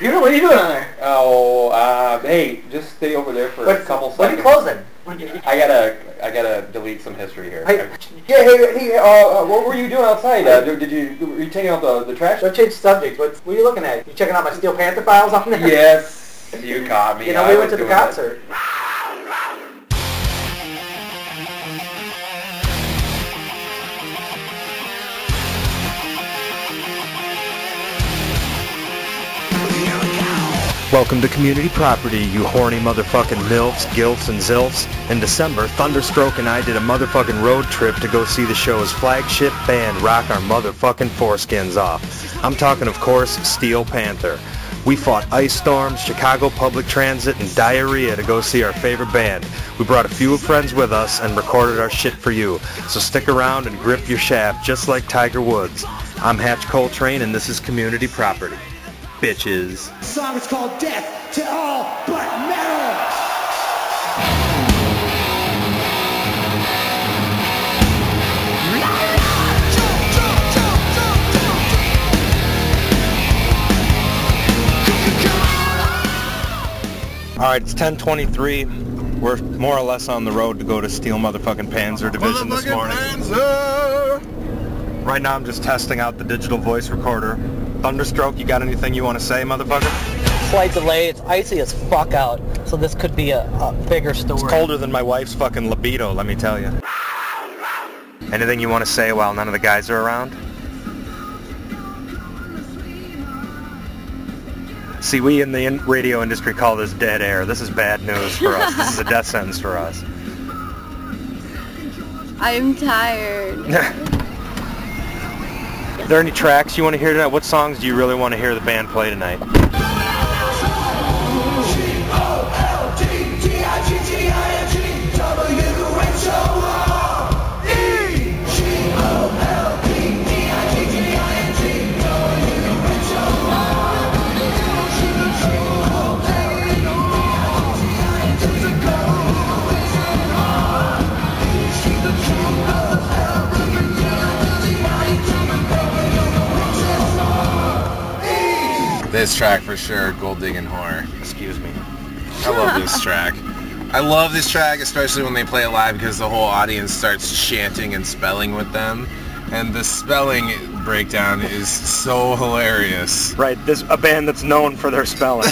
computer? What are you doing on there? Oh, hey, just stay over there for a couple seconds. What are you closing? I gotta delete some history here. Hey, What were you doing outside? Were you taking out the trash? Don't change the subject. What are you looking at? You checking out my Steel Panther files on there? Yes, you caught me. You know, we went to the concert. Welcome to Community Property, you horny motherfucking MILFs, GILFs, and ZILFs. In December, Thunderstroke and I did a motherfucking road trip to go see the show's flagship band rock our motherfucking foreskins off. I'm talking, of course, Steel Panther. We fought ice storms, Chicago public transit, and diarrhea to go see our favorite band. We brought a few friends with us and recorded our shit for you. So stick around and grip your shaft just like Tiger Woods. I'm Hatch Coltrane and this is Community Property. Bitches. The song is called Death to All But Metal! Alright, it's 10:23. We're more or less on the road to go to Steel motherfucking Panzer Division this morning. Panzer! Right now I'm just testing out the digital voice recorder. Thunderstroke, you got anything you want to say, motherfucker? Slight delay. It's icy as fuck out, so this could be a bigger story. It's colder than my wife's fucking libido, let me tell you. Anything you want to say while none of the guys are around? See, we in the radio industry call this dead air. This is bad news for us. This is a death sentence for us. I'm tired. Are there any tracks you want to hear tonight? What songs do you really want to hear the band play tonight? This track for sure, Gold Digging Whore. Excuse me. I love this track. I love this track, especially when they play it live because the whole audience starts chanting and spelling with them. And the spelling breakdown is so hilarious. Right, this a band that's known for their spelling.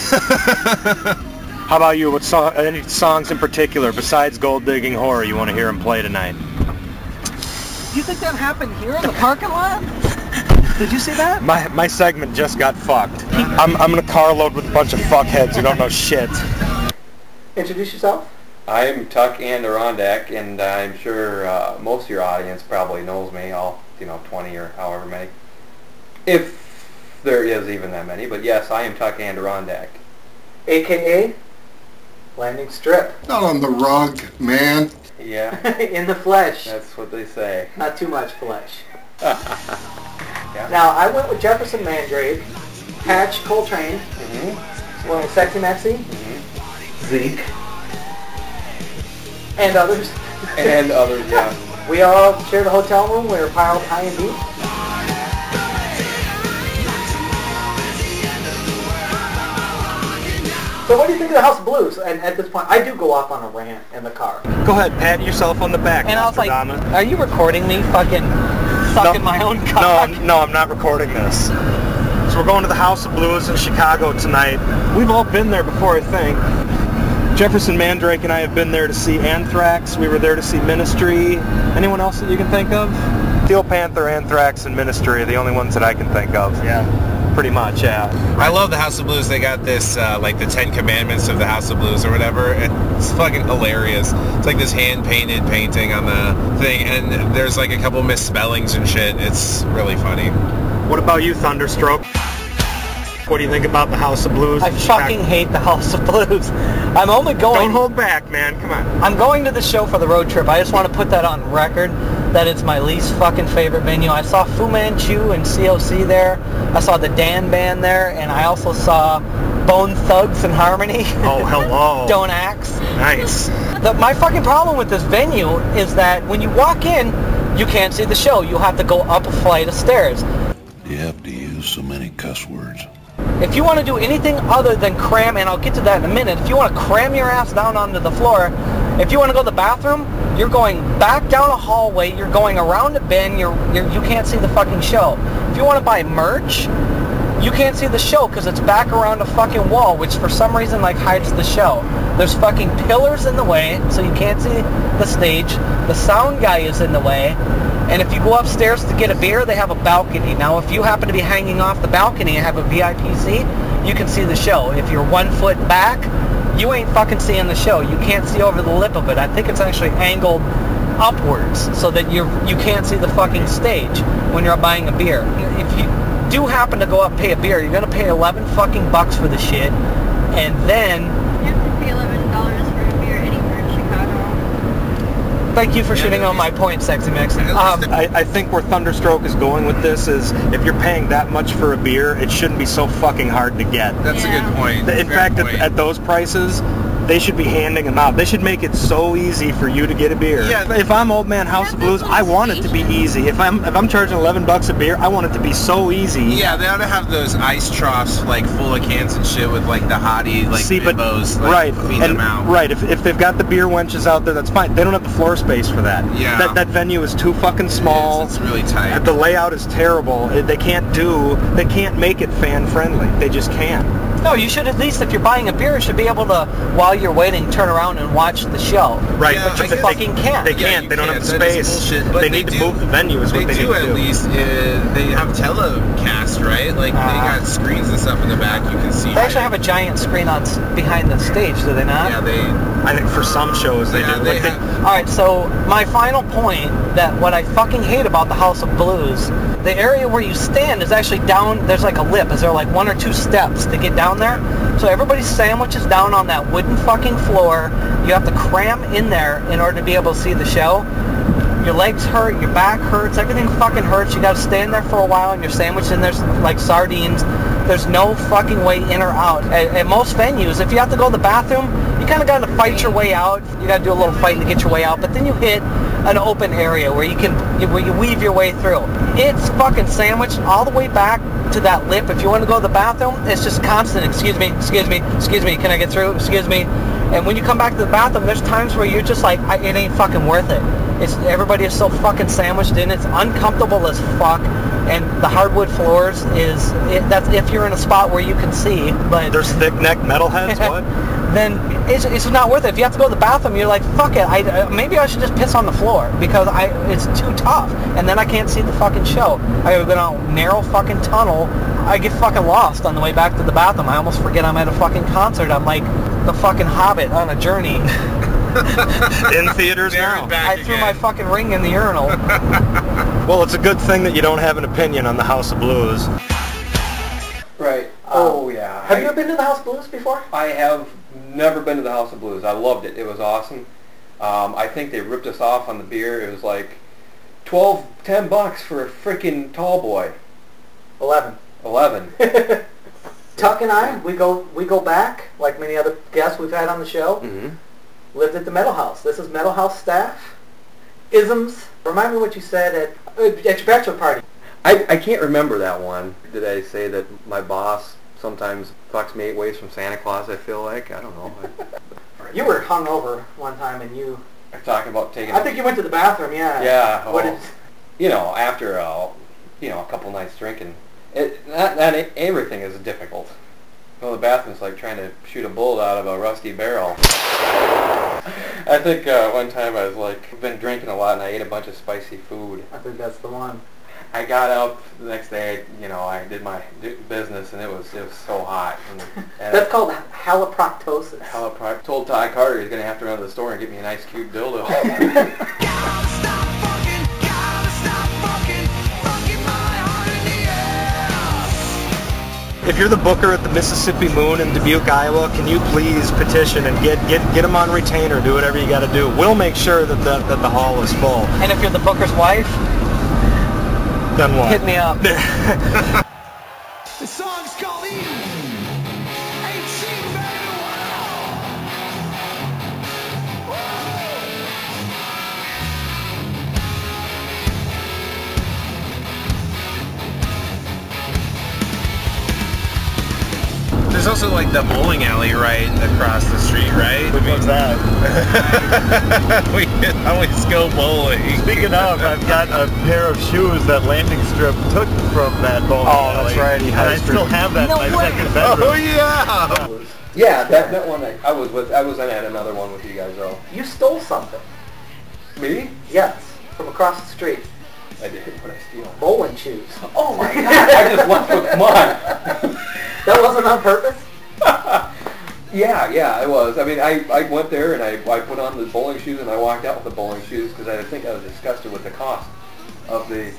How about you? What song? Any songs in particular besides Gold Digging Whore you want to hear them play tonight? Do you think that happened here in the parking lot? Did you see that? My segment just got fucked. I'm in a carload with a bunch of fuckheads who don't know shit. Introduce yourself. I'm Tuck Adirondack, and I'm sure most of your audience probably knows me, all 20 or however many. If there is even that many, but yes, I am Tuck Adirondack. AKA Landing Strip. Not on the rug, man. Yeah. In the flesh. That's what they say. Not too much flesh. Yeah. Now, I went with Jefferson Mandrake, Hatch Coltrane, went with Sexy-Mexi, Zeke, and others. And others, yeah. We all shared a hotel room. We were piled high and deep. So what do you think of the House of Blues? And at this point, I do go off on a rant in the car. Go ahead, pat yourself on the back. And I was like, are you recording me fucking sucking my own cock? No, I'm not recording this. So we're going to the House of Blues in Chicago tonight. We've all been there before, I think. Jefferson Mandrake and I have been there to see Anthrax. We were there to see Ministry. Anyone else that you can think of? Steel Panther, Anthrax, and Ministry are the only ones that I can think of. Yeah. Pretty much, yeah. I love the House of Blues. They got this, like the 10 Commandments of the House of Blues or whatever. It's fucking hilarious. It's like this hand-painted painting on the thing, and there's like a couple misspellings and shit. It's really funny. What about you, Thunderstroke? What do you think about the House of Blues? I fucking hate the House of Blues. I'm only going... Don't hold back, man. Come on. I'm going to the show for the road trip. I just want to put that on record that it's my least fucking favorite venue. I saw Fu Manchu and COC there. I saw the Dan Band there, and I also saw Bone Thugs and Harmony. Oh, hello. Don't Axe. Nice. My fucking problem with this venue is that when you walk in, you can't see the show. You have to go up a flight of stairs. You have to use so many cuss words. If you want to do anything other than cram, and I'll get to that in a minute, if you want to cram your ass down onto the floor, if you want to go to the bathroom, you're going back down a hallway, you're going around a bend, you can't see the fucking show. If you want to buy merch, you can't see the show because it's back around a fucking wall, which for some reason like hides the show. There's fucking pillars in the way, so you can't see the stage. The sound guy is in the way. And if you go upstairs to get a beer, they have a balcony. Now, if you happen to be hanging off the balcony and have a VIP seat, you can see the show. If you're 1 foot back, you ain't fucking seeing the show. You can't see over the lip of it. I think it's actually angled upwards so that you can't see the fucking stage when you're buying a beer. If you do happen to go up and pay a beer, you're gonna pay 11 fucking bucks for the shit, and then you have to pay $11 for a beer anywhere in Chicago. Thank you for shitting on my point, Sexy-Mexi. I think where Thunderstroke is going with this is if you're paying that much for a beer, it shouldn't be so fucking hard to get. That's a good point. In fact, at those prices, they should be handing them out. They should make it so easy for you to get a beer. Yeah. If I'm Old Man House of Blues, I want it to be easy. If I'm charging 11 bucks a beer, I want it to be so easy. Yeah, they ought to have those ice troughs like full of cans and shit with like the hottie like bimbos like, feed them out. Right, if they've got the beer wenches out there, that's fine. They don't have the floor space for that. Yeah. That venue is too fucking small. It's really tight. The layout is terrible. They can't make it fan friendly. They just can't. No, you should at least, if you're buying a beer, you should be able to, while you're waiting, turn around and watch the show. Right, but you fucking can't. They can't. They don't have the space. But they need to move the venue is what they need to do. At least. They have telecast, right? Like, they got screens and stuff in the back you can see. They actually have a giant screen behind the stage, do they not? Yeah, I think for some shows they do. Alright, so my final point, that what I fucking hate about the House of Blues, the area where you stand is actually down, there's like a lip. Is there like 1 or 2 steps to get down there? So everybody's sandwich is down on that wooden fucking floor. You have to cram in there in order to be able to see the show. Your legs hurt, your back hurts, everything fucking hurts. You gotta stand there for a while and you're sandwiched in there like sardines. There's no fucking way in or out. At most venues, if you have to go to the bathroom, you kind of got to fight your way out. You got to do a little fighting to get your way out. But then you hit an open area where you weave your way through. It's fucking sandwiched all the way back to that lip. If you want to go to the bathroom, it's just constant. Excuse me. Can I get through? Excuse me. And when you come back to the bathroom, there's times where you're just like, it ain't fucking worth it. Everybody is so fucking sandwiched in. It's uncomfortable as fuck. And the hardwood floors that's if you're in a spot where you can see. But there's thick-neck metalheads. What? Then it's not worth it. If you have to go to the bathroom, you're like, fuck it. Maybe I should just piss on the floor because it's too tough. And then I can't see the fucking show. I gotta go down a narrow fucking tunnel. I get fucking lost on the way back to the bathroom. I almost forget I'm at a fucking concert. I'm like the fucking Hobbit on a journey. In theaters now. I threw my fucking ring in the urinal. Well, it's a good thing that you don't have an opinion on the House of Blues. Right. Oh, yeah. Have you ever been to the House of Blues before? I have never been to the House of Blues. I loved it. It was awesome. I think they ripped us off on the beer. It was like $10 bucks for a freaking tall boy. 11. Tuck and I, we go back, like many other guests we've had on the show. Mm-hmm. Lived at the Metal House. This is Metal House staff. Isms. Remind me what you said at your bachelor party. I can't remember that one. Did I say that my boss sometimes fucks me 8 ways from Santa Claus, I feel like? I don't know. You were hungover one time and you... I'm talking about taking... I think you went to the bathroom, yeah. Yeah. What did... You know, after, a couple nights drinking, everything is difficult. Well, the bathroom's like trying to shoot a bullet out of a rusty barrel. I think one time I was like, been drinking a lot and I ate a bunch of spicy food. I think that's the one. I got up the next day, I did my business and it was so hot. And that's called haloproctosis. Told Ty Carter he's going to have to run to the store and get me a nice cute dildo. If you're the booker at the Mississippi Moon in Dubuque, Iowa, can you please petition and get them on retainer, do whatever you got to do. We'll make sure that the hall is full. And if you're the booker's wife, then what? Hit me up. The song's called Eden. Ain't seen very well. also like the bowling alley right across the street, right? Which one's that? We always go bowling. Speaking of, I've got a pair of shoes that Landing Strip took from that bowling alley. That's right. And I still have that in my second bedroom. Oh yeah! Yeah, that one I was at another one with you guys though. You stole something. Me? Yes, from across the street. I did. What I steal? Bowling shoes. Oh my god! I just left with mine. That wasn't on purpose? Yeah, it was. I mean, I went there and I put on the bowling shoes and I walked out with the bowling shoes because I think I was disgusted with the cost of the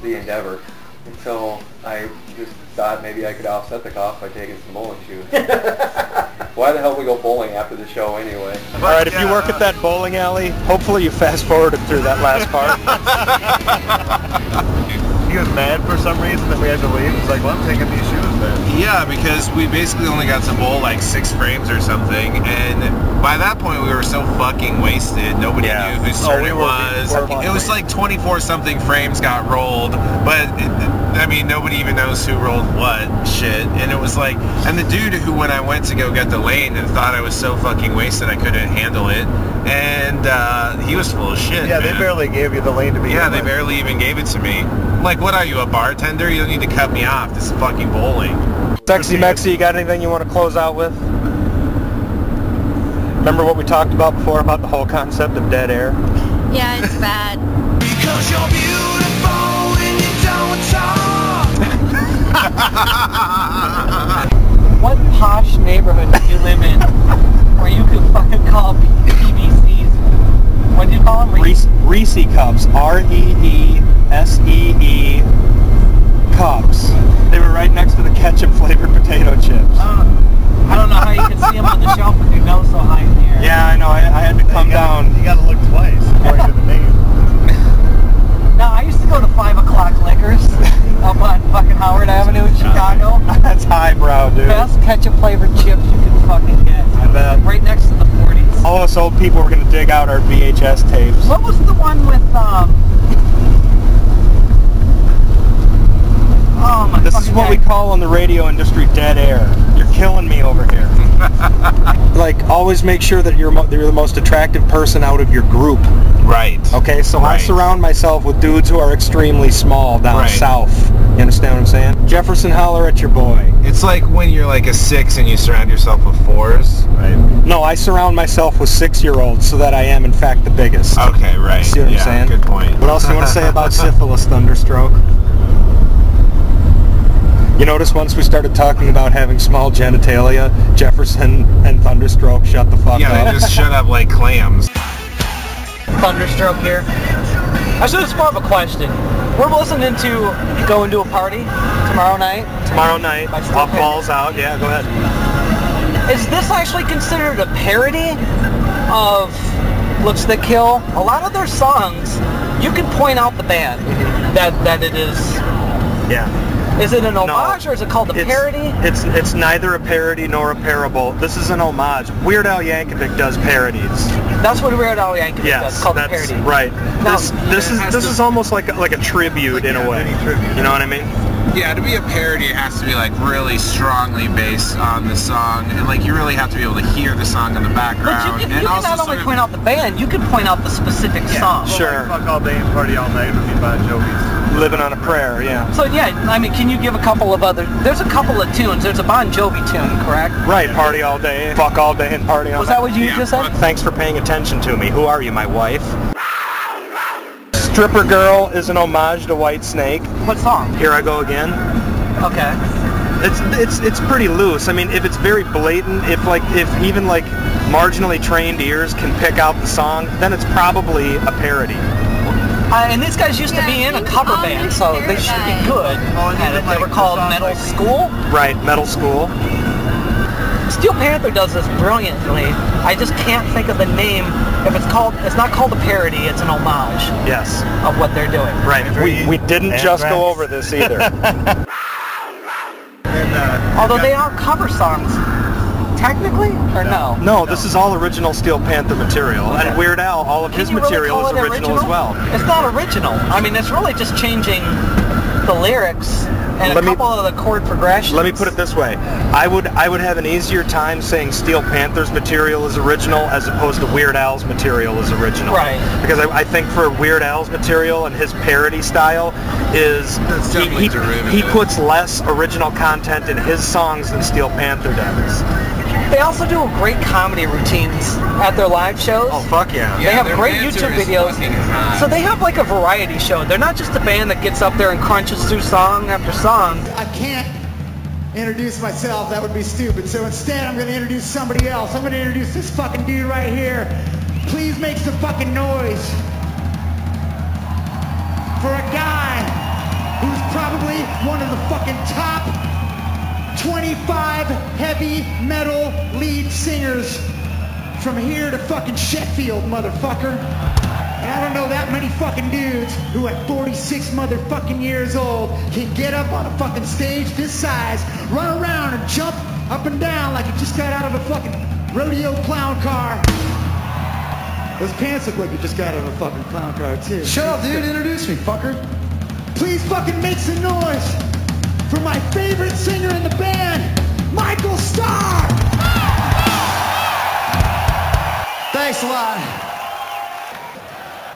endeavor. And so I just thought maybe I could offset the cost by taking some bowling shoes. Why the hell we go bowling after the show anyway? All right, if you work at that bowling alley, hopefully you fast-forwarded through that last part. He was mad for some reason that we had to leave. He's like, well, I'm taking these shoes then. Yeah, because we basically only got to bowl like 6 frames or something, and by that point we were so fucking wasted. Nobody knew whose turn it was. It was like 24 something frames got rolled, but I mean nobody even knows who rolled what shit. And it was like, and the dude who when I went to go get the lane and thought I was so fucking wasted I couldn't handle it, and he was full of shit. Yeah, man. they barely gave you the lane to be. Yeah, they barely even gave it to me. Like, what are you, a bartender? You don't need to cut me off. This is fucking bowling. Sexy-Mexi, you got anything you want to close out with? Remember what we talked about before about the whole concept of dead air? Yeah, it's bad. Because you're beautiful and you don't talk. What posh neighborhood do you live in where you could fucking call PVCs? What do you call them? Reese cups. R-E-E-S-E-E cups. They were right next to the ketchup-flavored potato chips. I don't know how you can see them on the shelf with your nose so high in the air. Yeah, I know. I had to come down. You gotta look twice according to the name. No, I used to go to 5 o'clock liquors up on fucking Howard Avenue in Chicago. That's highbrow, dude. Best ketchup-flavored chips you can fucking get. I bet. Right next to the 40s. All us old people were going to dig out our VHS tapes. What was the one with, oh my This is what we call in the radio industry dead air. You're killing me over here. Like, always make sure that you're the most attractive person out of your group. Right. Okay, so I surround myself with dudes who are extremely small down south. You understand what I'm saying? Jefferson, holler at your boy. It's like when you're like a 6 and you surround yourself with 4s. Right. No, I surround myself with 6-year-olds so that I am, in fact, the biggest. Okay, right. See what I'm saying? Good point. What else do you want to say about syphilis, Thunderstroke? You notice once we started talking about having small genitalia, Jefferson and Thunderstroke shut the fuck up. Yeah, they just shut up like clams. Thunderstroke here. Actually, it's more of a question. We're listening to going to a party tomorrow night. Tomorrow night, off balls out. Yeah, go ahead. Is this actually considered a parody of Looks That Kill? A lot of their songs, you can point out the band that it is. Yeah. Is it an homage or is it called a parody? It's neither a parody nor a parable. This is an homage. Weird Al Yankovic does parodies. That's what Weird Al Yankovic does, called a parody. Right. Now, this is almost like a tribute in a way. You know what I mean? Yeah, to be a parody, it has to be like really strongly based on the song, and like you really have to be able to hear the song in the background. But you can not only point out the band, you can point out the specific song. Sure. Fuck All Day and Party All Night would be Bon Jovi's. Living on a Prayer, yeah. So yeah, I mean, can you give a couple of other? There's a couple of tunes. There's a Bon Jovi tune, correct? Right. Party All Day, Fuck All Day, and Party All Night. Was that what you just said? Thanks for paying attention to me. Who are you, my wife? Stripper Girl is an homage to Whitesnake. What song? Here I Go Again. Okay. It's pretty loose. I mean, if it's very blatant, if even marginally trained ears can pick out the song, then it's probably a parody. And these guys used to be in a cover band, so they should be good at it. They were called Metal School. Right, Metal School. Steel Panther does this brilliantly. I just can't think of the name. If it's not called a parody, it's an homage. Yes. Of what they're doing. Right. We didn't just go over this either. Although they are cover songs. Technically? Or no? No, this is all original Steel Panther material. Okay. And Weird Al, all of his material is original as well. It's not original. I mean, it's really just changing the lyrics and a couple of the chord progressions. Let me put it this way. I would have an easier time saying Steel Panther's material is original as opposed to Weird Al's material is original. Right. Because I think for Weird Al's material and his parody style is he puts less original content in his songs than Steel Panther does. They also do great comedy routines at their live shows. Oh, fuck yeah. They have great YouTube videos. So they have like a variety show. They're not just a band that gets up there and crunches through song after song. I can't introduce myself. That would be stupid. So instead, I'm going to introduce somebody else. I'm going to introduce this fucking dude right here. Please make some fucking noise for a guy who's probably one of the fucking top 25 heavy metal lead singers from here to fucking Sheffield, motherfucker. And I don't know that many fucking dudes who at 46 motherfucking years old can get up on a fucking stage this size, run around and jump up and down like he just got out of a fucking rodeo clown car. Those pants look like you just got out of a fucking clown car too. Shut up, dude. Introduce me, fucker. Please fucking make some noise for my favorite singer in the band, Michael Starr! Thanks a lot.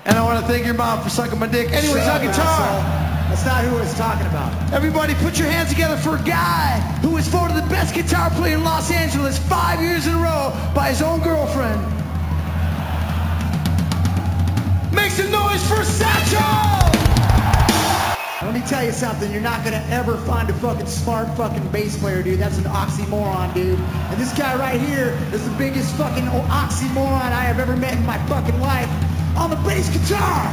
And I want to thank your mom for sucking my dick. Anyways, on guitar. That's not who I was talking about. Everybody put your hands together for a guy who was voted the best guitar player in Los Angeles 5 years in a row by his own girlfriend. Make some noise for Satchel! Let me tell you something, you're not gonna ever find a fucking smart fucking bass player, dude. That's an oxymoron, dude. And this guy right here is the biggest fucking oxymoron I have ever met in my fucking life on the bass guitar.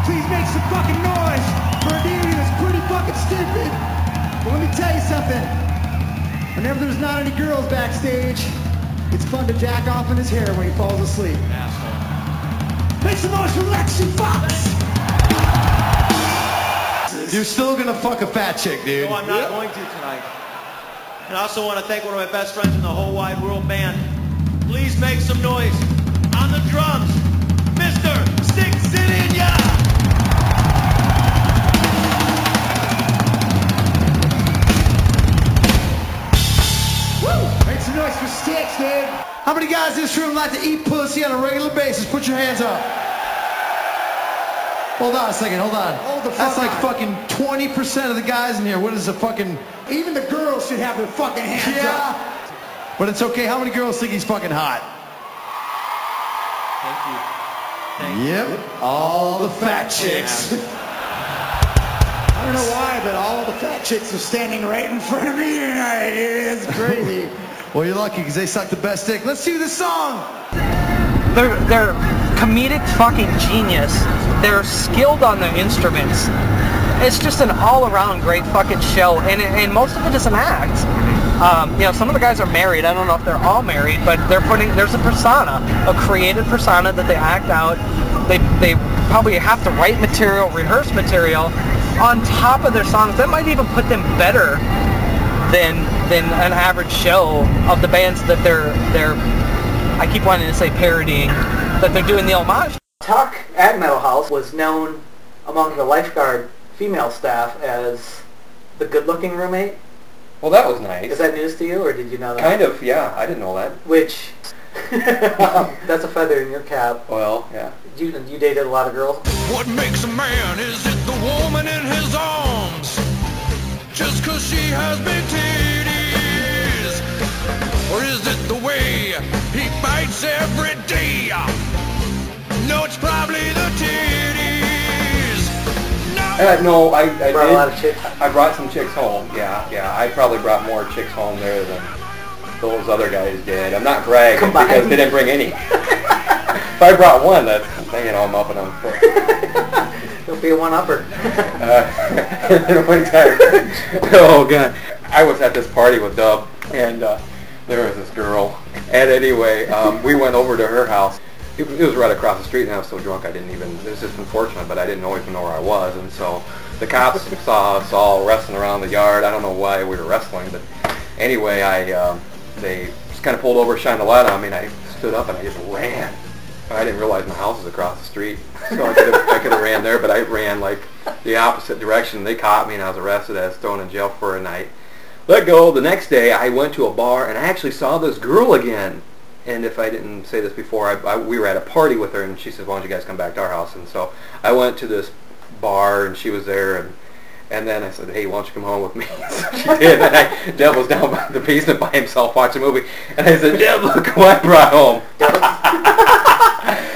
Please make some fucking noise for a dude that's pretty fucking stupid. But let me tell you something, whenever there's not any girls backstage, it's fun to jack off in his hair when he falls asleep. Asshole. Make some noise for Lexi Fox. You're still gonna fuck a fat chick, dude. No, I'm not going to tonight. And I also want to thank one of my best friends in the whole wide world band. Please make some noise on the drums, Mr. Sticks It In Ya! Woo! Make some noise for Sticks, dude. How many guys in this room like to eat pussy on a regular basis? Put your hands up. Hold on a second, hold on. That's like fucking 20% of the guys in here. What is a fucking... Even the girls should have their fucking hands up. But it's okay. How many girls think he's fucking hot? Thank you. Yep. All the fat chicks. I don't know why, but all the fat chicks are standing right in front of me tonight. It's crazy. Well, you're lucky because they suck the best dick. Let's do this song. They're comedic fucking genius. They're skilled on their instruments. It's just an all-around great fucking show, and most of it is an act. You know, some of the guys are married. I don't know if they're all married, but there's a persona, a created persona that they act out. They probably have to write material, rehearse material on top of their songs. That might even put them better than an average show of the bands that they're I keep wanting to say parodying, that they're doing the homage. Tuck at Metal House was known among the lifeguard female staff as the good-looking roommate. Well, that was nice. Is that news to you, or did you know that? Kind of, yeah. I didn't know that. Which, that's a feather in your cap. Well, yeah. You dated a lot of girls? What makes a man? Is it the woman in his arms? Just 'cause she has big titties? Or is it the way he bites every day? No, it's probably the titties. No, I did. A lot of chicks. I brought some chicks home. Yeah. I probably brought more chicks home there than those other guys did. I'm not bragging because they didn't bring any. If I brought one, that's, you know, I'm upping them. Don't be a one-upper. One time, oh god, I was at this party with Dub, and there was this girl. And anyway, we went over to her house. It was right across the street, and I was so drunk I didn't even, it was just unfortunate, but I didn't even know where I was. And so the cops saw us all wrestling around the yard. I don't know why we were wrestling, but anyway, they just kind of pulled over, shined the light on me, and I stood up and I just ran. I didn't realize my house was across the street. So I could have ran there, but I ran like the opposite direction. They caught me and I was arrested. I was thrown in jail for a night. Let go. The next day I went to a bar and I actually saw this girl again. And if I didn't say this before, we were at a party with her and she said, why don't you guys come back to our house? And so I went to this bar and she was there and then I said, hey, why don't you come home with me? So she did. And Deb was down by the basement by himself watching a movie. And I said, Deb, look what I brought home.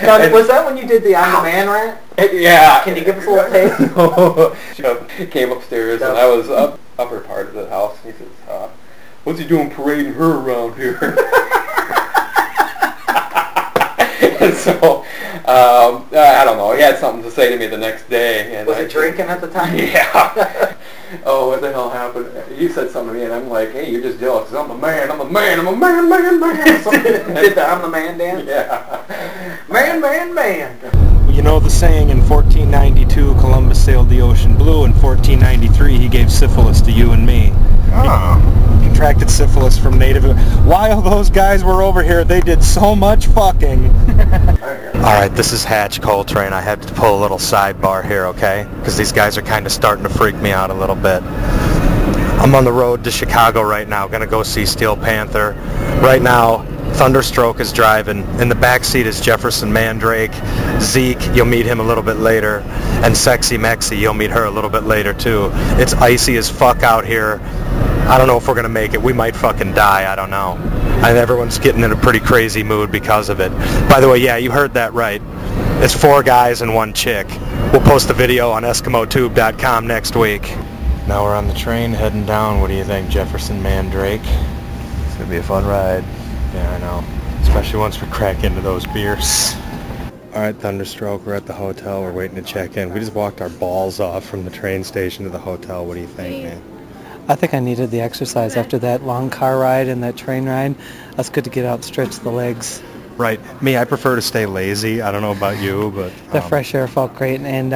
Now, was that when you did the I'm the Man rant? Yeah. Can you give us a little taste? She came upstairs and I was upper part of the house. He says, what's he doing parading her around here? And so, I don't know. He had something to say to me the next day. And was he drinking at the time? Yeah. Oh, what the hell happened? He said something to me, and I'm like, hey, you're just jealous. I'm a man. I'm a man. I'm a man. Did the I'm the Man dance? Yeah. Man. You know the saying, in 1492 Columbus sailed the ocean blue. In 1493 he gave syphilis to you and me. Oh. Contracted syphilis from native. While those guys were over here, they did so much fucking. Alright, this is Hatch Coltrane. I had to pull a little sidebar here, okay? Because these guys are kind of starting to freak me out a little bit. I'm on the road to Chicago right now, gonna go see Steel Panther. Right now, Thunderstroke is driving. In the back seat is Jefferson Mandrake. Zeke, you'll meet him a little bit later. And Sexy-Mexi, you'll meet her a little bit later too. It's icy as fuck out here. I don't know if we're going to make it. We might fucking die. I don't know. And everyone's getting in a pretty crazy mood because of it. By the way, yeah, you heard that right. It's 4 guys and 1 chick. We'll post a video on EskimoTube.com next week. Now we're on the train heading down. What do you think, Jefferson Mandrake? It's going to be a fun ride. Yeah, I know. Especially once we crack into those beers. Alright, Thunderstroke, we're at the hotel. We're waiting to check in. We just walked our balls off from the train station to the hotel. What do you think, man? I think I needed the exercise after that long car ride and that train ride. That's good to get out and stretch the legs. Right. Me, I prefer to stay lazy. I don't know about you, but... The fresh air felt great, and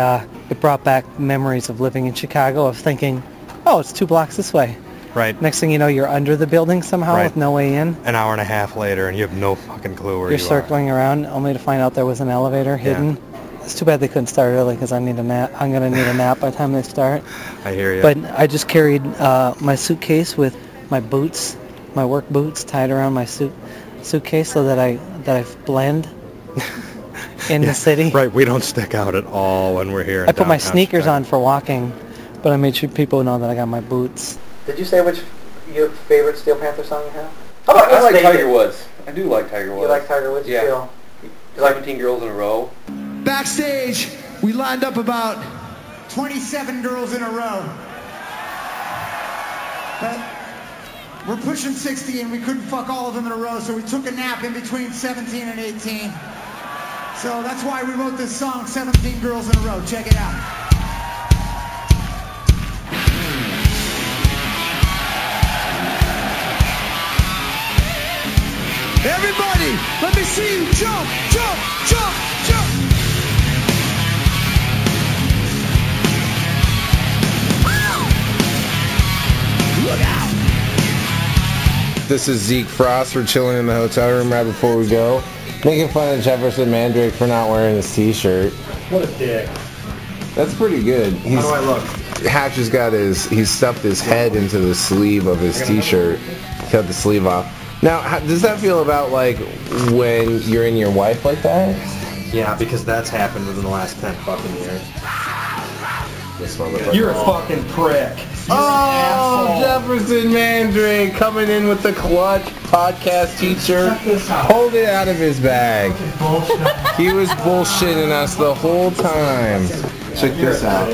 it brought back memories of living in Chicago, of thinking, oh, it's 2 blocks this way. Right. Next thing you know, you're under the building somehow with no way in. An hour and a half later, and you have no fucking clue where you are. You're circling around, only to find out there was an elevator hidden. It's too bad they couldn't start early, because I need a nap. I'm going to need a nap by the time they start. I hear you. But I just carried my suitcase with my boots, my work boots, tied around my suitcase so that I blend in the city. Right, we don't stick out at all when we're here. I put my sneakers on for walking, but I made sure people know that I got my boots. Did you say which your favorite Steel Panther song you have? How about I like Tiger Woods. I do like Tiger Woods. You like Tiger Woods? Yeah. You 17 Girls in a Row. Backstage, we lined up about 27 girls in a row. But we're pushing 60 and we couldn't fuck all of them in a row, so we took a nap in between 17 and 18. So that's why we wrote this song, 17 Girls in a Row. Check it out. Everybody, let me see you jump, jump, jump, jump. Look out. This is Zeke Frost. We're chilling in the hotel room right before we go. Making fun of Jefferson Mandrake for not wearing his t-shirt. What a dick. That's pretty good. How do I look? Hatch has got he's stuffed his head into the sleeve of his t-shirt. Cut the sleeve off. Now, how does that feel about, like, when you're in your wife like that? Yeah, because that's happened within the last 10 fucking years. This motherfucker. You're a fucking prick. Oh, Jefferson Mandrake coming in with the clutch podcast t-shirt. Hold it out of his bag. He was bullshitting us the whole time. Check this out.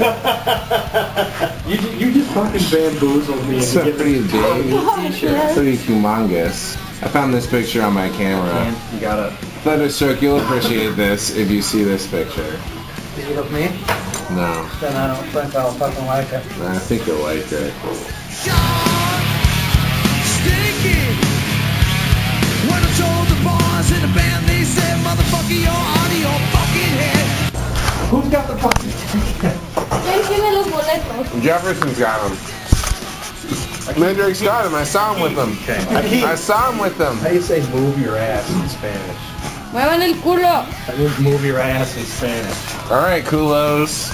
You just fucking bamboozled me. It's pretty big. It's pretty humongous. I found this picture on my camera. You got it. Thunderstroke, you'll appreciate this if you see this picture. Did you look me? No. Then I don't think I'll fucking like it. I think you'll like it. Stinky. When I told the boys in the band, they said, motherfucker, you're out of your fucking head. Who's got the fucking ticket? Jefferson's got him. Mandrake's got him. I saw him with him. Okay. I saw him with them. How do you say move your ass in Spanish? Muevan el culo. I didn't move your ass in Spanish. All right, culos.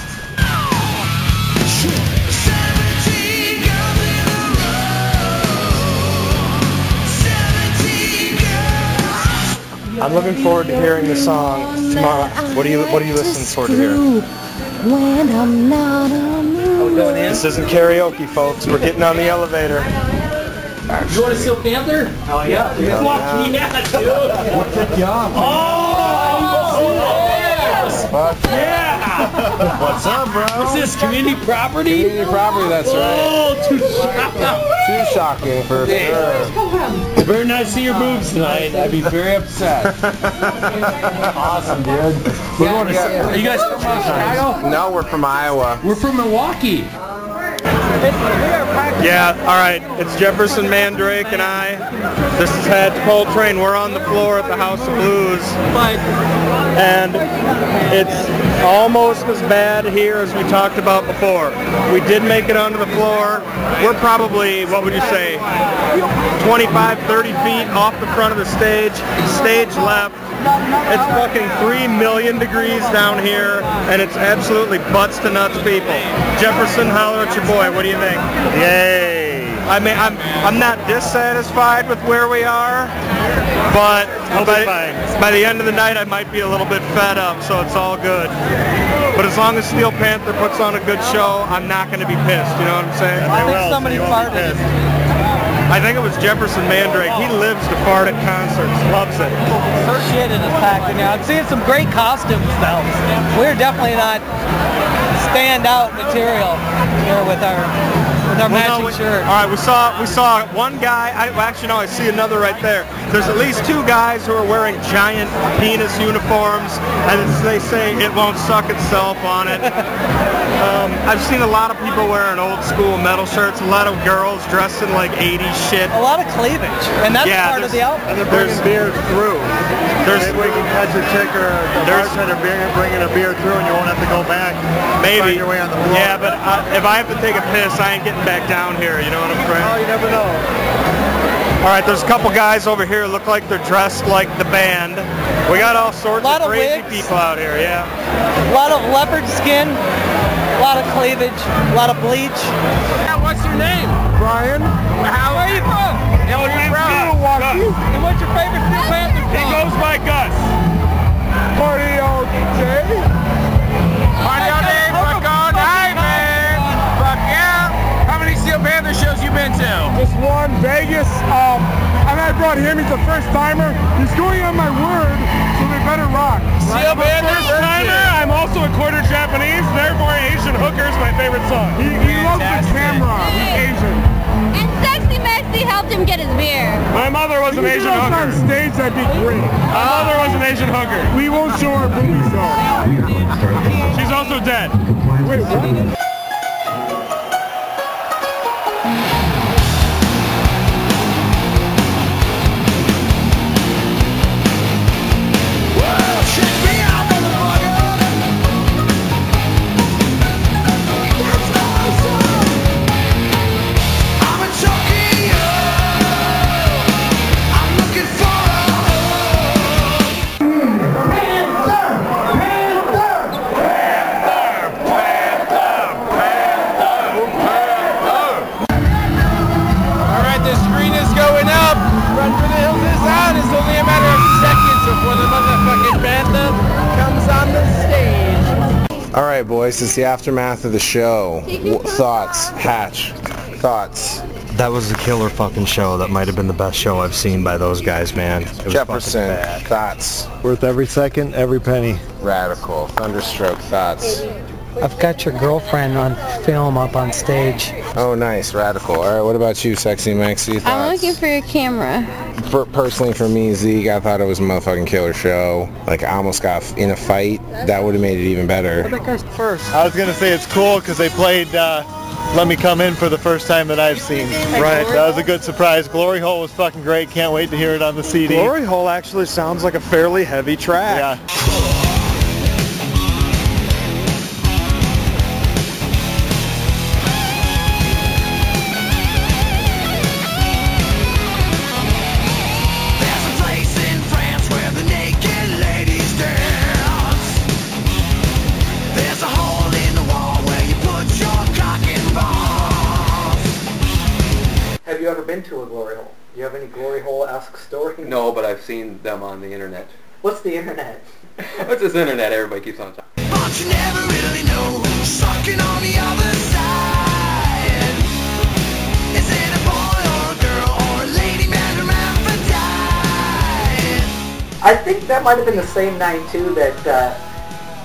I'm looking forward to hearing the song tomorrow. What are you listening forward to hearing? When I'm not on the This isn't karaoke, folks. We're getting on the elevator. You want to Steel Panther? Oh yeah. Fuck yeah, dude. What took you off? Oh, yes. Fuck yeah. What's up, bro? What's this, community property? Community property, that's right. Oh, too shocking. Too shocking for sure. You better not see your boobs tonight. I'd be very upset. Awesome, dude. We're going to. Are you guys from Chicago? No, we're from Iowa. We're from Milwaukee. Yeah, all right. It's Jefferson Mandrake and I. This is At Coltrane. We're on the floor at the House of Blues. And it's almost as bad here as we talked about before. We did make it onto the floor. We're probably, what would you say, 25, 30 feet off the front of the stage. Stage left. It's fucking 3 million degrees down here, and it's absolutely butts to nuts people. Jefferson, holler at your boy. What do you think? Yay! I mean, I'm not dissatisfied with where we are, but by the end of the night, I might be a little bit fed up, so it's all good. But as long as Steel Panther puts on a good show, I'm not going to be pissed. You know what I'm saying? I think somebody farted. I think it was Jefferson Mandrake. He lives to fart at concerts. Loves it. Associated is packed in here. I'm seeing some great costumes though. We're definitely not standout material here with our matching shirt. All right, we saw one guy. Actually, no, I see another right there. There's at least two guys who are wearing giant penis uniforms, and they say it won't suck itself on it. I've seen a lot of people wearing old school metal shirts. A lot of girls dressed in like 80s shit. A lot of cleavage, and that's part of the outfit. And they're bringing beer through. Maybe we can catch a chick or a bartender bringing a beer through, and you won't have to go back. Maybe. Find your way on the floor. Yeah, but if I have to take a piss, I ain't getting back down here. You know what I'm saying? Oh, you never know. All right, there's a couple guys over here look like they're dressed like the band. We got all sorts of crazy people out here, yeah. A lot of leopard skin, a lot of cleavage, a lot of bleach. What's your name? Brian. Where are you from? Yeah, where are you from? Milwaukee. And what's your favorite Steel Panther song? He goes by Gus. Party all day. Party all day, fuck all night, man. Fuck yeah. How many Steel Panther shows you been to? Just one, Vegas. And I brought him. He's a first timer. He's going on my word, so they better rock. Steel Panther first timer. I'm also a quarter Japanese. Therefore, Asian Hooker is my favorite song. He loves the camera. He's Asian. And Sexy-Mexi helped him get his beer. My mother was an Asian hooker. On stage, that'd be great. My mother was an Asian hooker. We won't show our boobies though. She's also dead. Wait, what? Alright boys, it's the aftermath of the show. Thoughts? Hatch. Thoughts? That was a killer fucking show. That might have been the best show I've seen by those guys, man. It was Jefferson, thoughts? Worth every second, every penny. Radical. Thunderstroke, thoughts? I've got your girlfriend on film up on stage. Oh nice, radical. Alright, what about you, Sexy-Mexi? Thoughts? I'm looking for your camera. Personally for me, Zeke, I thought it was a motherfucking killer show. Like, I almost got in a fight. That would have made it even better. First. I was going to say it's cool because they played Let Me Come In for the first time that I've seen. Right. That was a good surprise. Glory Hole was fucking great. Can't wait to hear it on the CD. Glory Hole actually sounds like a fairly heavy track. Yeah. There's a place in France where the naked been to a glory hole. Do you have any glory hole-esque story? No, but I've seen them on the internet. What's the internet? What's this internet everybody keeps on talking? But you never really know who's sucking on the other side. Is it a boy or a girl or a lady man hermaphrodite? I think that might have been the same night too that,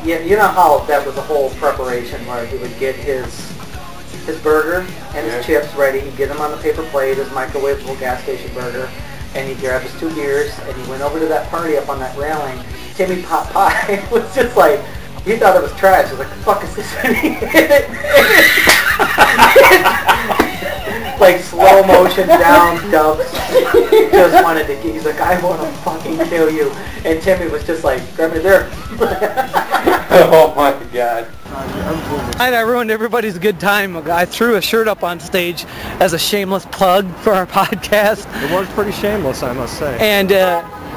you know how that was a whole preparation where he would get his burger and his chips ready. He'd get them on the paper plate, his microwavable gas station burger, and he'd grab his 2 beers, and he went over to that party up on that railing. Timmy Pot Pie was just like, he thought it was trash. He was like, the fuck is this? And he hit it. Like slow motion down dumps. He just wanted to, he's like, I want to fucking kill you. And Timmy was just like, grab me there. Oh my god. I ruined everybody's good time. I threw a shirt up on stage as a shameless plug for our podcast. It was pretty shameless, I must say. And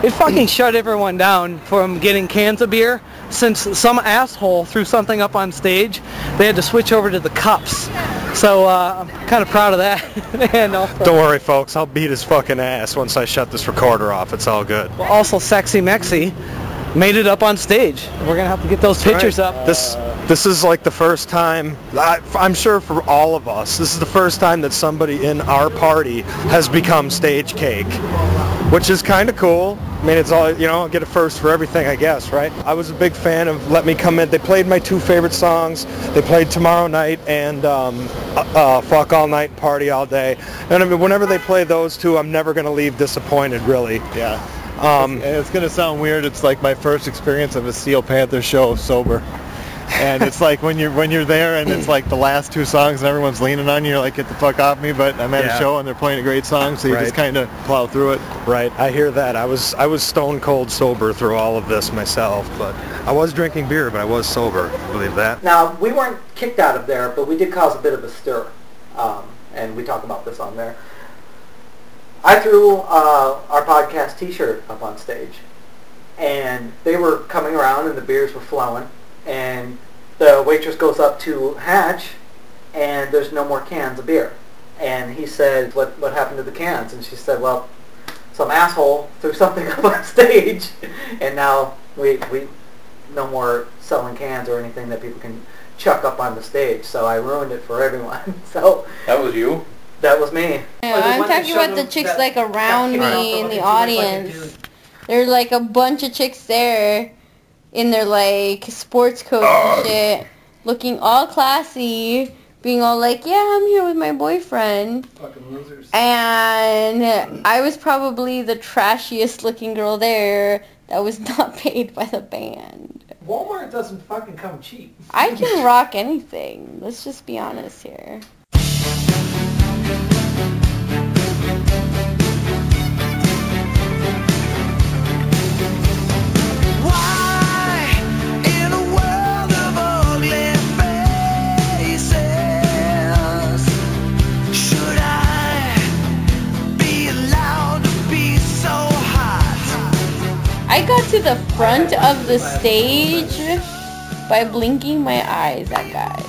it fucking shut everyone down from getting cans of beer. Since some asshole threw something up on stage, they had to switch over to the cups. So I'm kind of proud of that. And also, don't worry, folks. I'll beat his fucking ass once I shut this recorder off. It's all good. Well, also, Sexy-Mexi made it up on stage. We're going to have to get those pictures up. This is like the first time, I'm sure for all of us, this is the first time that somebody in our party has become stage cake, which is kind of cool. I mean, it's all, you know, get a first for everything, I guess, right? I was a big fan of Let Me Come In. They played my 2 favorite songs. They played Tomorrow Night and Fuck All Night and Party All Day. And I mean, whenever they play those 2, I'm never going to leave disappointed, really. Yeah. And it's going to sound weird. It's like my first experience of a Steel Panther show sober. And it's like when you're there and it's like the last 2 songs and everyone's leaning on you, you're like, get the fuck off me. But I'm at a show and they're playing a great song, so you just kind of plow through it. Right, I hear that. I was stone cold sober through all of this myself, but I was drinking beer, but I was sober. Believe that? Now, we weren't kicked out of there, but we did cause a bit of a stir. And we talk about this on there. I threw our podcast t-shirt up on stage. And they were coming around and the beers were flowing. And the waitress goes up to Hatch, and there's no more cans of beer. And he said, what happened to the cans? And she said, well, some asshole threw something up on stage, and now we no more selling cans or anything that people can chuck up on the stage. So I ruined it for everyone. So that was you? That was me. Yeah, I'm talking about the chicks like around me in the audience. There's like a bunch of chicks there in their like sports coats and shit, looking all classy, being all like, yeah, I'm here with my boyfriend. Fucking losers. And I was probably the trashiest looking girl there that was not paid by the band. Walmart doesn't fucking come cheap. I can rock anything. Let's just be honest here. I got to the front of the stage by blinking my eyes at guys.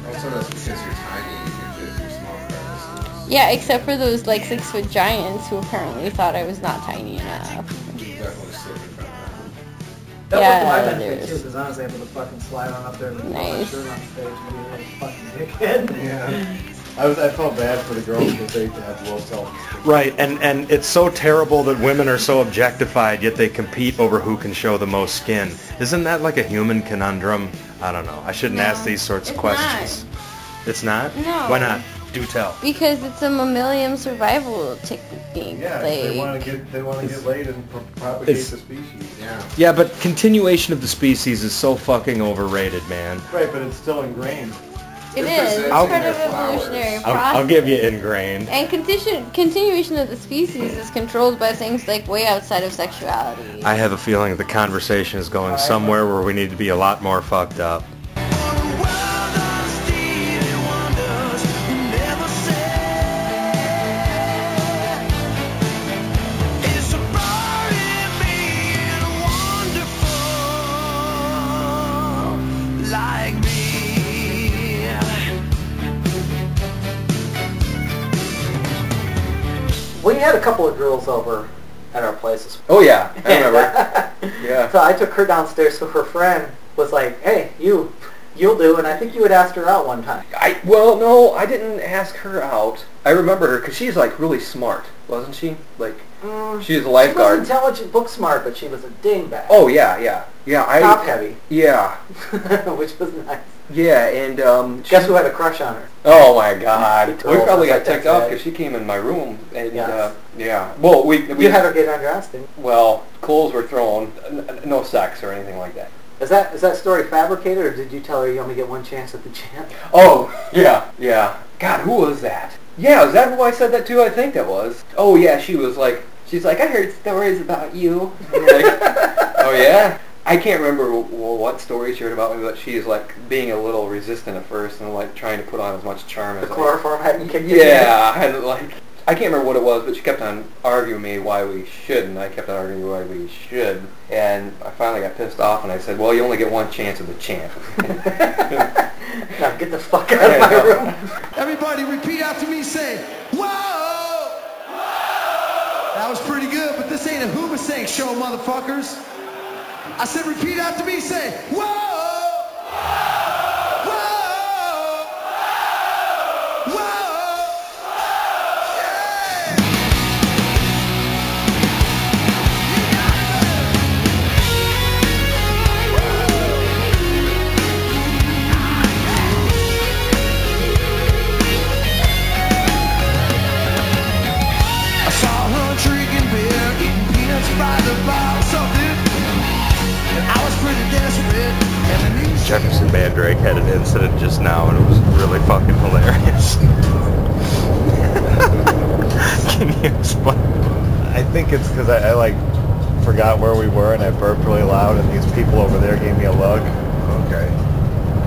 Also, that's because you're tiny. You're small girls. Yeah, except for those like 6-foot giants who apparently thought I was not tiny enough. Definitely still in front of That Yeah, was my benefit there's- too, because I was able to fucking slide on up there and put my Nice. shirt on stage and be a little fucking dickhead. Yeah. I felt bad for the girls because they have low self-esteem. Right, and it's so terrible that women are so objectified, yet they compete over who can show the most skin. Isn't that like a human conundrum? I don't know. I shouldn't ask these sorts of questions. It's not? No. Why not? Do tell. Because it's a mammalian survival technique. Yeah, like, they want to get laid and propagate the species. Yeah. Yeah, but continuation of the species is so fucking overrated, man. Right, but it's still ingrained. It is. It's I'll- part of evolutionary process. I'll give you ingrained. And continuation of the species is controlled by things like way outside of sexuality. I have a feeling the conversation is going somewhere where we need to be a lot more fucked up. We had a couple of girls over at our place. Oh yeah, I remember. Yeah. So I took her downstairs, so her friend was like, "Hey, you'll do," and I think you had asked her out one time. Well, no, I didn't ask her out. I remember her because she's like really smart, wasn't she? Like, she was a lifeguard. She was intelligent, book smart, but she was a dingbat. Oh yeah. Top heavy. Yeah. Which was nice. Yeah, and guess who had a crush on her? Oh my God! We probably got like ticked that off guy. because she came in my room, and Yes. yeah. Well, we You had her get undressed, didn't you? well, clothes were thrown, no sex or anything like that. Is that story fabricated, or did you tell her you only get one chance at the chance? Oh yeah. God, who was that? Yeah, is that who I said that to? I think that was. Oh yeah, she's like, I heard stories about you. I'm like, oh yeah. I can't remember what story she heard about me, but she's like being a little resistant at first and like trying to put on as much charm as Chloroform hadn't kicked in. Yeah, and like I can't remember what it was, but she kept on arguing me why we should, and I kept on arguing why we should, and I finally got pissed off and I said, well, you only get one chance at the champ. Now get the fuck out of my room. Everybody repeat after me, say, whoa! That was pretty good, but this ain't a Hoobastank show, motherfuckers. I said repeat after me, say, whoa! Whoa! Whoa! I saw her drinking beer, eating peanuts by the bar, something. And I was pretty desperate. Jefferson Mandrake had an incident just now, and it was really fucking hilarious. Can you explain? I think it's because I like forgot where we were and I burped really loud, and these people over there gave me a look. Okay.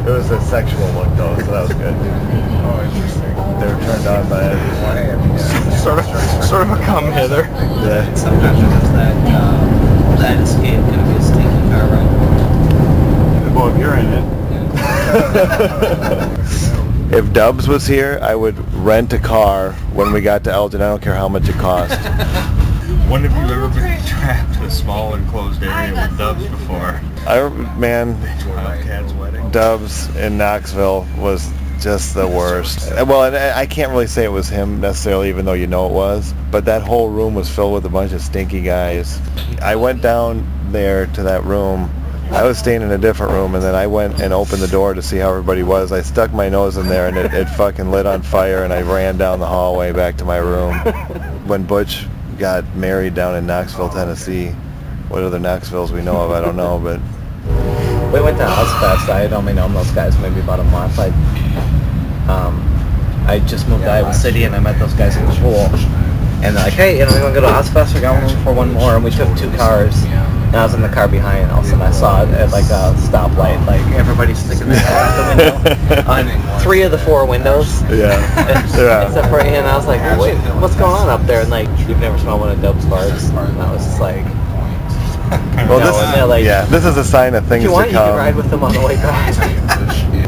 It was a sexual look though, so that was good. Oh, interesting. They were turned on by it. Sort of a come hither. Yeah. Sometimes it does that escape can be a stinky car ride. Well, if you're in it. If Dubs was here, I would rent a car when we got to Elgin. I don't care how much it cost. When have you ever been trapped in a small enclosed area with Dubs before? Wildcat's wedding. Dubs in Knoxville was just the worst. Well, and I can't really say it was him necessarily, even though you know it was. But that whole room was filled with a bunch of stinky guys. I went down there to that room. I was staying in a different room, and then I went and opened the door to see how everybody was. I stuck my nose in there, and it fucking lit on fire, and I ran down the hallway back to my room. When Butch got married down in Knoxville, Tennessee, what other Knoxvilles we know of, I don't know, but... We went to Ozfest. I had only known those guys maybe about a month. I just moved to Iowa City, and I met those guys in the pool. And they're like, hey, you know, we want to go to Ozfest? We're going for one more. And we took 2 cars. And I was in the car behind, and all of a sudden I saw it at like a stoplight, like everybody's sticking their head out the window on 3 of the 4 windows. Yeah. Except for, and I was like, wait, what's going on up there? And like, you've never smelled one of Dub's farts. And I was just like, well, this is a sign of things if you want, to come. you can ride with them on the way back.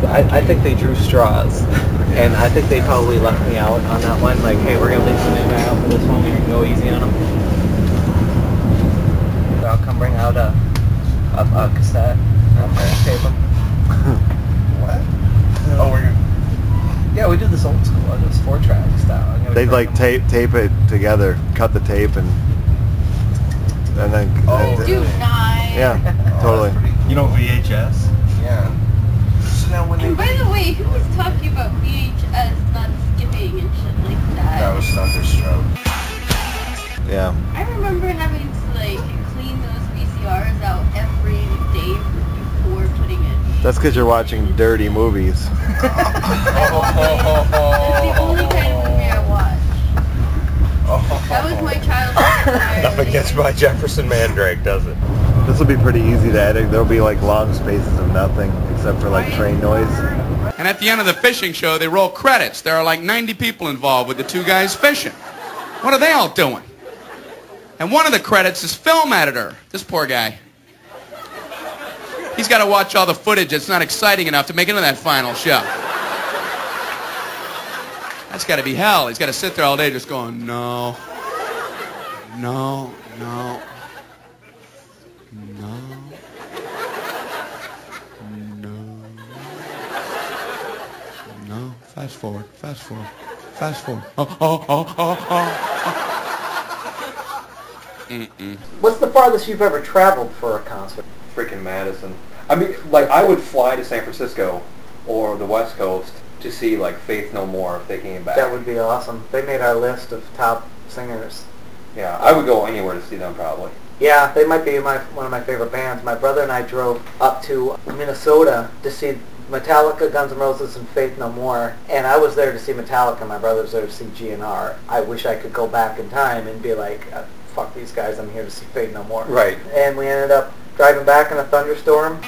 I think they drew straws, and I think they probably left me out on that one. Like, hey, we're gonna leave some guy out for this one. We can go easy on them. I'll come bring out a cassette and tape them. What? Oh, we're gonna... Yeah, we do this old school. I do this 4-track style. They'd like tape it together, cut the tape, and then... Do not. Yeah, totally. You know VHS? Yeah. So now when And by the way, who was talking about VHS not skipping and shit like that? That was Thunderstroke. Yeah. I remember having to like clean those VCRs out every day before putting it. That's because you're watching dirty movies. That's the only kind of movie I watch. That was my childhood. Nothing gets by Jefferson Mandrake, does it? This will be pretty easy to edit. There'll be like long spaces of nothing except for like train noise. And at the end of the fishing show, they roll credits. There are like 90 people involved with the 2 guys fishing. What are they all doing? And one of the credits is film editor. This poor guy. He's got to watch all the footage that's not exciting enough to make it into that final show. That's got to be hell. He's got to sit there all day just going, no. No. No. No. No. No. Fast forward. Fast forward. Fast forward. Mm-mm. What's the farthest you've ever traveled for a concert? Freaking Madison. I mean, like, I would fly to San Francisco or the West Coast to see, like, Faith No More if they came back. That would be awesome. They made our list of top singers. Yeah, I would go anywhere to see them probably. Yeah, they might be one of my favorite bands. My brother and I drove up to Minnesota to see Metallica, Guns N' Roses, and Faith No More. And I was there to see Metallica. My brother was there to see GNR. I wish I could go back in time and be like, fuck these guys, I'm here to see Faith No More. Right. And we ended up driving back in a thunderstorm.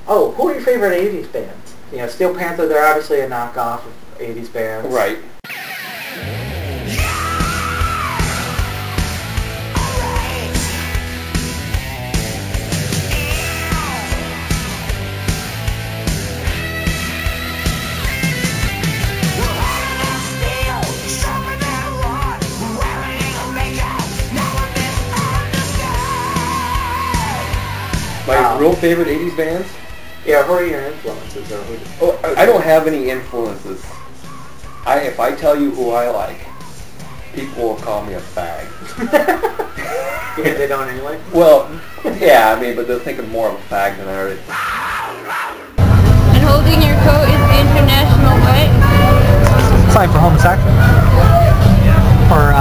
Oh, who are your favorite 80s bands? You know, Steel Panther, they're obviously a knockoff of 80s bands. Right. My real favorite 80s bands? Yeah, who are your influences? I don't have any influences. If I tell you who I like, people will call me a fag. Yeah, they don't anyway? Well, yeah, I mean, but they'll think I'm more of a fag than I already. And holding your coat is the international what? Sign for homosexual. Or,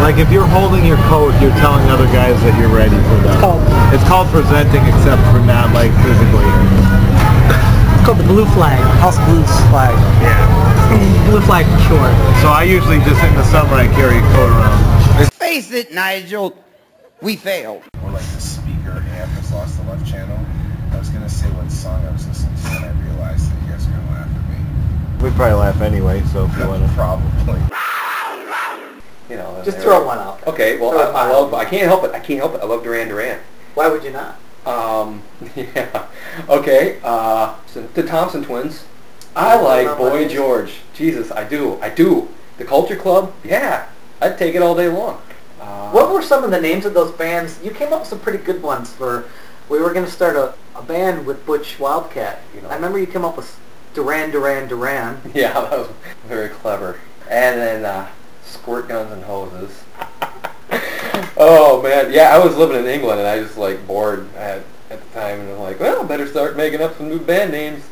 like if you're holding your coat, you're telling other guys that you're ready for them. It's called presenting, except for not like physically. It's called the blue flag, House Blues flag. Yeah. Blue flag for short. So I usually just in the summer I carry a coat around. Face it, Nigel, we failed. Or like the speaker amp has lost the left channel. I was gonna say what song I was listening to, and I realized that you guys are gonna laugh at me. We'd probably laugh anyway, so if you want to. Probably. You know, just throw one out. Okay, well, I can't help it. I love Duran Duran. Why would you not? Yeah. Okay, so the Thompson Twins. I like Boy George. Jesus, I do. The Culture Club? Yeah. I'd take it all day long. What were some of the names of those bands? You came up with some pretty good ones for... We were going to start a band with Butch Wildcat. You know. I remember you came up with Duran Duran Duran. Yeah, that was very clever. And then Squirt Guns and Hoses. Oh, man. Yeah, I was living in England, and I just, like, bored at the time, and I'm like, well, I better start making up some new band names.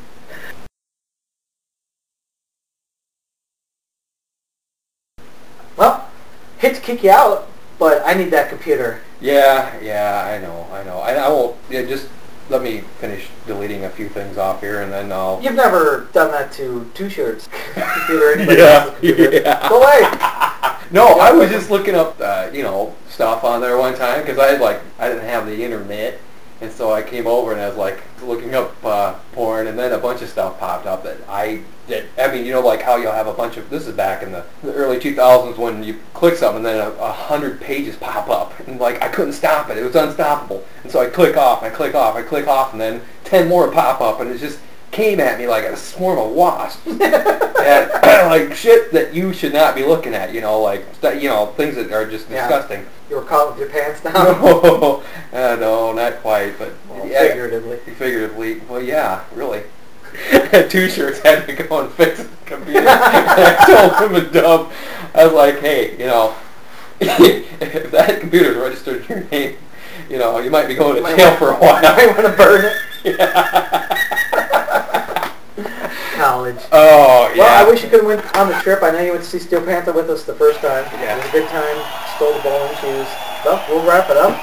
Well, hate to kick you out, but I need that computer. Yeah, I know. I won't, just let me finish deleting a few things off here, and then I'll... You've never done that to Two Shirts computer or anybody else's computer. Yeah. Go away! No, I was just looking up, stuff on there one time, because I didn't have the internet, and so I came over and I was like looking up porn, and then a bunch of stuff popped up that I did. I mean, like how you'll have a bunch of, this is back in the early 2000s when you click something and then 100 pages pop up, and like I couldn't stop it. It was unstoppable. And so I click off, and then 10 more pop up, and it just came at me like a swarm of wasps. And like shit that you should not be looking at, things that are just disgusting. You were caught with your pants down? No, not quite, but figuratively. Figuratively, well, yeah, really. Two Shirts had to go and fix the computer. I told him a dub. I was like, hey, if that computer's registered your name, you might be going to jail for a while. You might want to burn it. Yeah. College. Oh, yeah. Well, I wish you could have went on the trip. I know you went to see Steel Panther with us the first time. Yeah. It was a good time. Stole the bowling shoes. Well, we'll wrap it up.